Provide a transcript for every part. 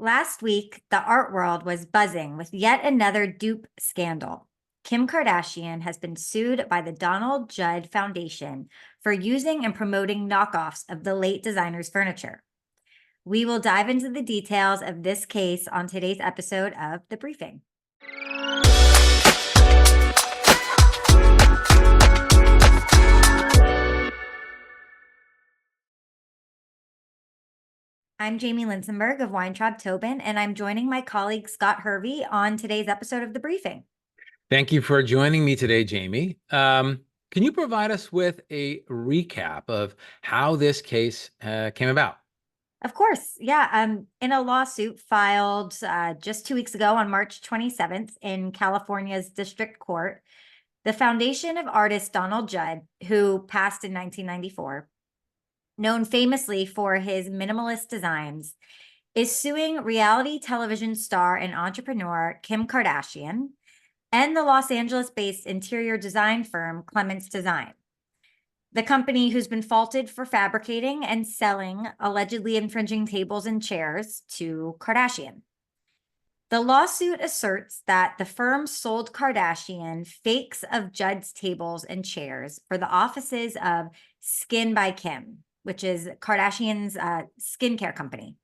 Last week, the art world was buzzing with yet another dupe scandal. Kim Kardashian has been sued by the Donald Judd Foundation for using and promoting knockoffs of the late designer's furniture. We will dive into the details of this case on today's episode of The Briefing. I'm Jamie Linsenberg of Weintraub Tobin, and I'm joining my colleague Scott Hervey on today's episode of The Briefing. Thank you for joining me today, Jamie. Can you provide us with a recap of how this case came about? Of course, yeah. In a lawsuit filed just 2 weeks ago on March 27th in California's District Court, the foundation of artist Donald Judd, who passed in 1994, known famously for his minimalist designs, is suing reality television star and entrepreneur Kim Kardashian and the Los Angeles-based interior design firm Clements Design, the company who's been faulted for fabricating and selling allegedly infringing tables and chairs to Kardashian. The lawsuit asserts that the firm sold Kardashian fakes of Judd's tables and chairs for the offices of Skin by Kim, which is Kardashian's skincare company,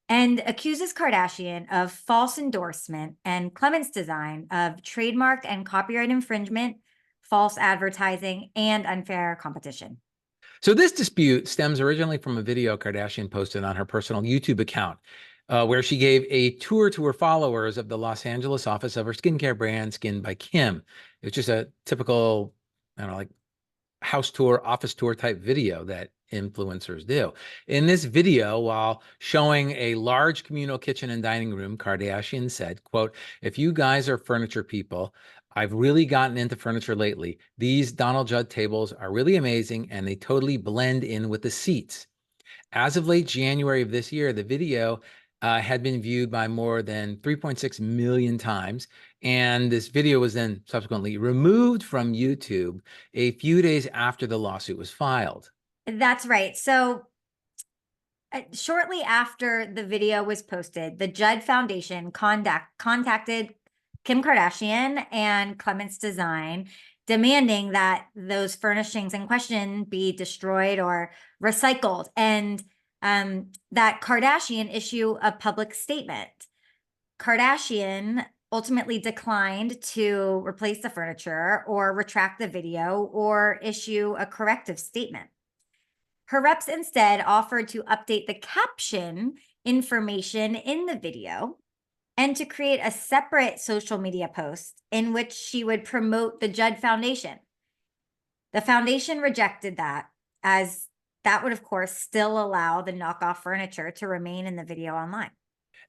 and accuses Kardashian of false endorsement and Clements Design of trademark and copyright infringement, false advertising, and unfair competition. So this dispute stems originally from a video Kardashian posted on her personal YouTube account, where she gave a tour to her followers of the Los Angeles office of her skincare brand, Skin by Kim. It's just a typical, like house tour, office tour type video that influencers do. In this video, while showing a large communal kitchen and dining room, Kardashian said, quote, "If you guys are furniture people, I've really gotten into furniture lately. These Donald Judd tables are really amazing and they totally blend in with the seats." As of late January of this year, the video had been viewed by more than 3.6 million times. And this video was then subsequently removed from YouTube a few days after the lawsuit was filed. That's right. So shortly after the video was posted, the Judd Foundation contacted Kim Kardashian and Clements Design, demanding that those furnishings in question be destroyed or recycled, and that Kardashian issue a public statement. Kardashian ultimately declined to replace the furniture or retract the video or issue a corrective statement. Her reps instead offered to update the caption information in the video and to create a separate social media post in which she would promote the Judd Foundation. The foundation rejected that, as that would, of course, still allow the knockoff furniture to remain in the video online.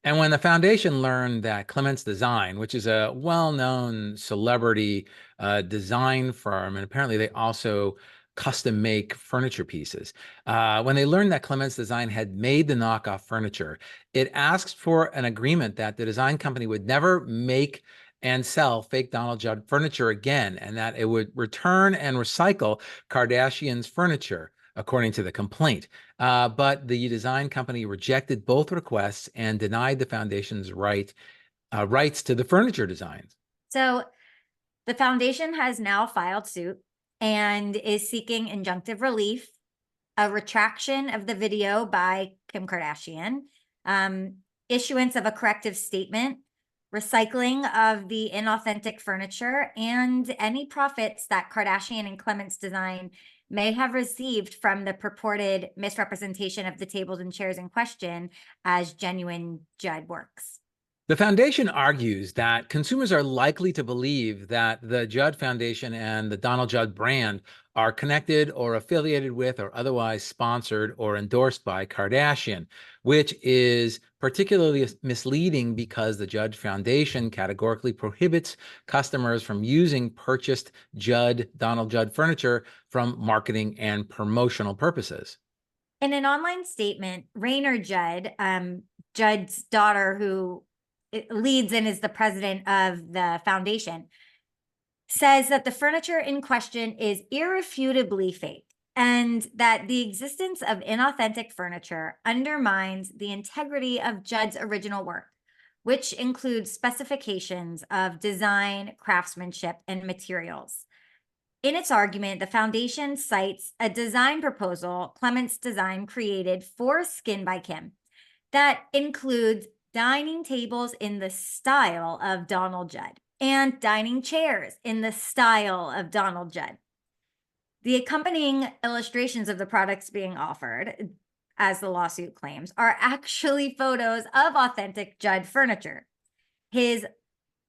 And when the foundation learned that Clements Design, which is a well-known celebrity design firm, and apparently they also custom make furniture pieces. When they learned that Clements Design had made the knockoff furniture, it asked for an agreement that the design company would never make and sell fake Donald Judd furniture again, and that it would return and recycle Kardashian's furniture, according to the complaint. But the design company rejected both requests and denied the foundation's rights to the furniture designs. So the foundation has now filed suit and is seeking injunctive relief, a retraction of the video by Kim Kardashian, issuance of a corrective statement, recycling of the inauthentic furniture, and any profits that Kardashian and Clements Design may have received from the purported misrepresentation of the tables and chairs in question as genuine Judd works. The foundation argues that consumers are likely to believe that the Judd Foundation and the Donald Judd brand are connected or affiliated with or otherwise sponsored or endorsed by Kardashian, which is particularly misleading because the Judd Foundation categorically prohibits customers from using purchased Donald Judd furniture from marketing and promotional purposes. In an online statement, Rainer Judd, Judd's daughter, who leads and is the president of the foundation, says that the furniture in question is irrefutably fake and that the existence of inauthentic furniture undermines the integrity of Judd's original work, which includes specifications of design, craftsmanship, and materials. In its argument, the foundation cites a design proposal Clements Design created for Skin by Kim that includes dining tables in the style of Donald Judd and dining chairs in the style of Donald Judd. The accompanying illustrations of the products being offered, as the lawsuit claims, are actually photos of authentic Judd furniture. His,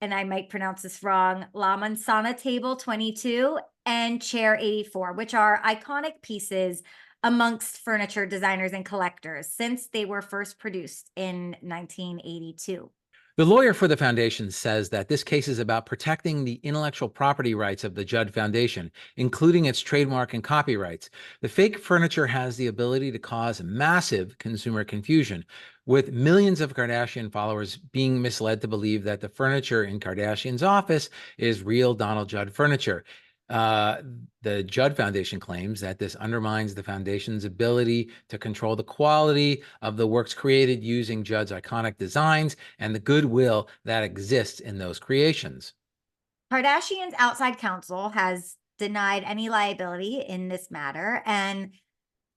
and I might pronounce this wrong, La Manzana Table 22 and Chair 84, which are iconic pieces amongst furniture designers and collectors since they were first produced in 1982. The lawyer for the foundation says that this case is about protecting the intellectual property rights of the Judd Foundation, including its trademark and copyrights. The fake furniture has the ability to cause massive consumer confusion, with millions of Kardashian followers being misled to believe that the furniture in Kardashian's office is real Donald Judd furniture. The Judd Foundation claims that this undermines the foundation's ability to control the quality of the works created using Judd's iconic designs and the goodwill that exists in those creations. Kardashian's outside counsel has denied any liability in this matter, and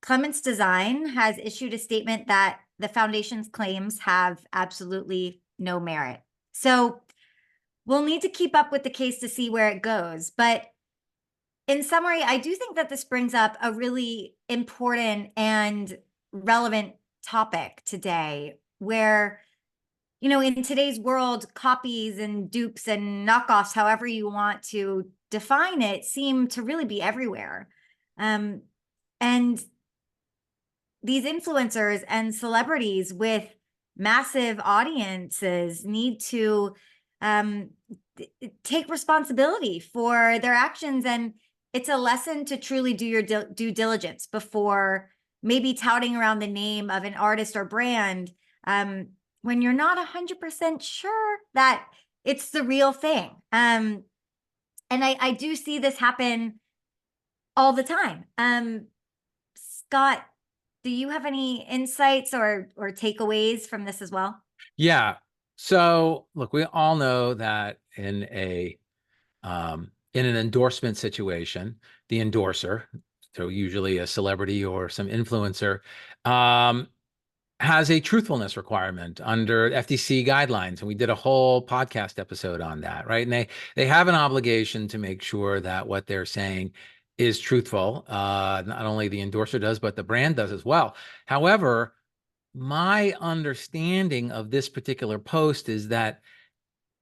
Clements Design has issued a statement that the foundation's claims have absolutely no merit. So we'll need to keep up with the case to see where it goes. But in summary, I do think that this brings up a really important and relevant topic today where, in today's world, copies and dupes and knockoffs, however you want to define it, seem to really be everywhere. And these influencers and celebrities with massive audiences need to take responsibility for their actions. And it's a lesson to truly do your due diligence before maybe touting around the name of an artist or brand when you're not 100% sure that it's the real thing. And I do see this happen all the time. Scott, do you have any insights or takeaways from this as well? Yeah. So look, we all know that in an endorsement situation, the endorser, so usually a celebrity or some influencer, has a truthfulness requirement under FTC guidelines. And we did a whole podcast episode on that, right? And they have an obligation to make sure that what they're saying is truthful. Not only the endorser does, but the brand does as well. However, my understanding of this particular post is that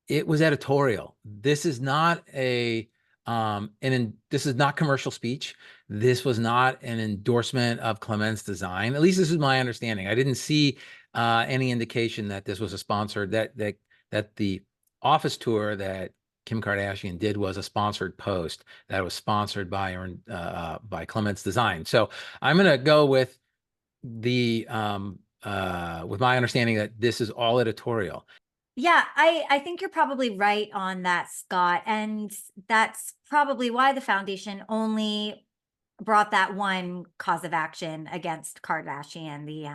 it was editorial. This is not this is not commercial speech. This was not an endorsement of Clements Design. At least this is my understanding. I didn't see any indication that this was a sponsored, that the office tour that Kim Kardashian did was a sponsored post that was sponsored by Clements Design. So I'm going to go with with my understanding that this is all editorial. Yeah, I think you're probably right on that, Scott. And that's probably why the foundation only brought that one cause of action against Kardashian, the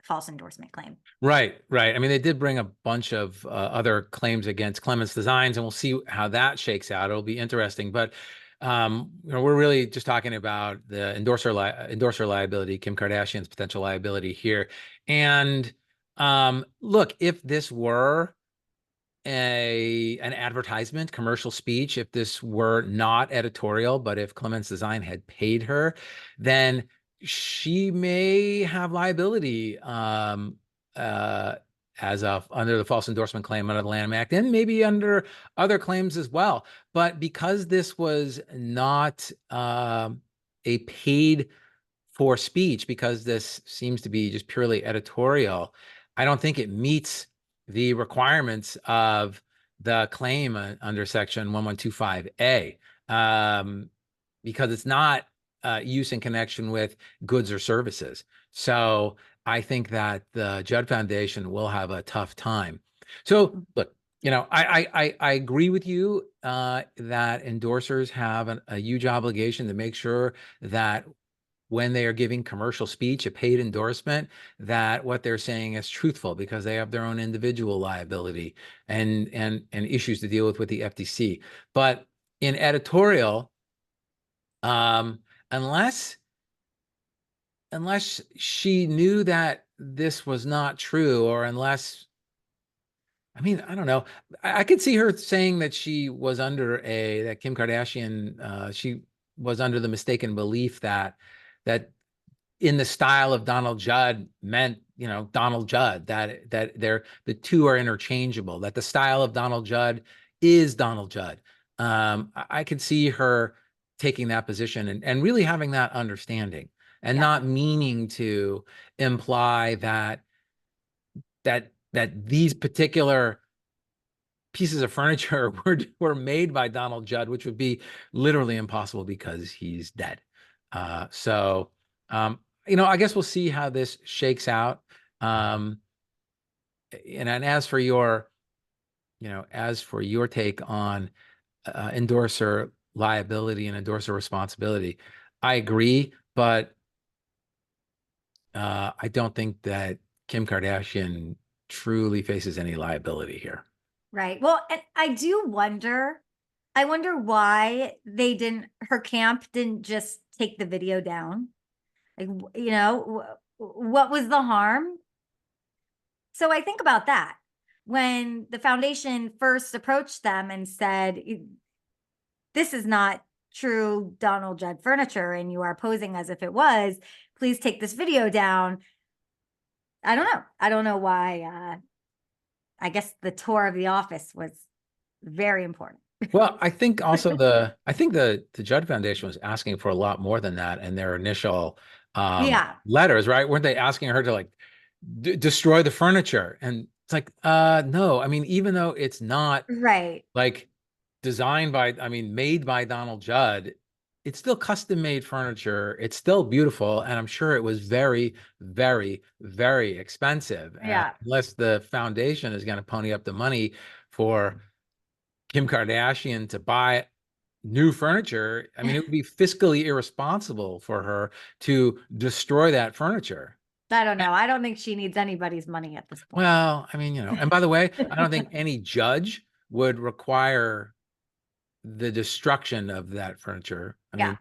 false endorsement claim. Right. I mean, they did bring a bunch of other claims against Clements Designs, and we'll see how that shakes out. It'll be interesting. But we're really just talking about the endorser liability, Kim Kardashian's potential liability here. And look, if this were an advertisement, commercial speech, if this were not editorial, but if Clements Design had paid her, then she may have liability under the false endorsement claim under the Lanham Act, and maybe under other claims as well. But because this was not a paid for speech, because this seems to be just purely editorial, I don't think it meets the requirements of the claim under Section 1125A, because it's not use in connection with goods or services. So I think that the Judd Foundation will have a tough time. So look, I agree with you that endorsers have a huge obligation to make sure that when they are giving commercial speech, a paid endorsement, that what they're saying is truthful, because they have their own individual liability and issues to deal with the FTC. But in editorial, unless she knew that this was not true, or unless, I mean, I don't know. I could see her saying that that Kim Kardashian, she was under the mistaken belief that in the style of Donald Judd meant, Donald Judd, that the two are interchangeable, that the style of Donald Judd is Donald Judd. I could see her taking that position and really having that understanding, and Yeah. not meaning to imply that these particular pieces of furniture were made by Donald Judd, which would be literally impossible because he's dead. So I guess we'll see how this shakes out. And as for your take on endorser liability and endorser responsibility, I agree, but I don't think that Kim Kardashian truly faces any liability here. Right. Well, and I wonder why her camp didn't just take the video down. Like, what was the harm? So I think about that. When the foundation first approached them and said, this is not true Donald Judd furniture, and you are posing as if it was, please take this video down. I don't know. I don't know why. I guess the tour of the office was very important. Well, I think also the Judd Foundation was asking for a lot more than that in their initial Yeah. letters, right? Weren't they asking her to like destroy the furniture? And it's like, no. I mean, even though it's not Right. like made by Donald Judd, it's still custom made furniture. It's still beautiful, and I'm sure it was very, very, very expensive. Yeah. Unless the foundation is going to pony up the money for Kim Kardashian to buy new furniture, I mean, it would be fiscally irresponsible for her to destroy that furniture. I don't know. I don't think she needs anybody's money at this point. Well, I mean, and by the way, I don't think any judge would require the destruction of that furniture. I mean,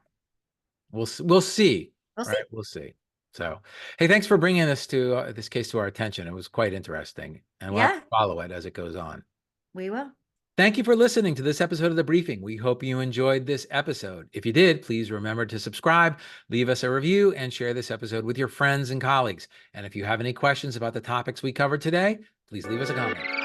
we'll see. We'll Right? see. We'll see. So, hey, thanks for bringing this case to our attention. It was quite interesting, and we'll have to follow it as it goes on. We will. Thank you for listening to this episode of The Briefing. We hope you enjoyed this episode. If you did, please remember to subscribe, leave us a review, and share this episode with your friends and colleagues. And if you have any questions about the topics we covered today, please leave us a comment.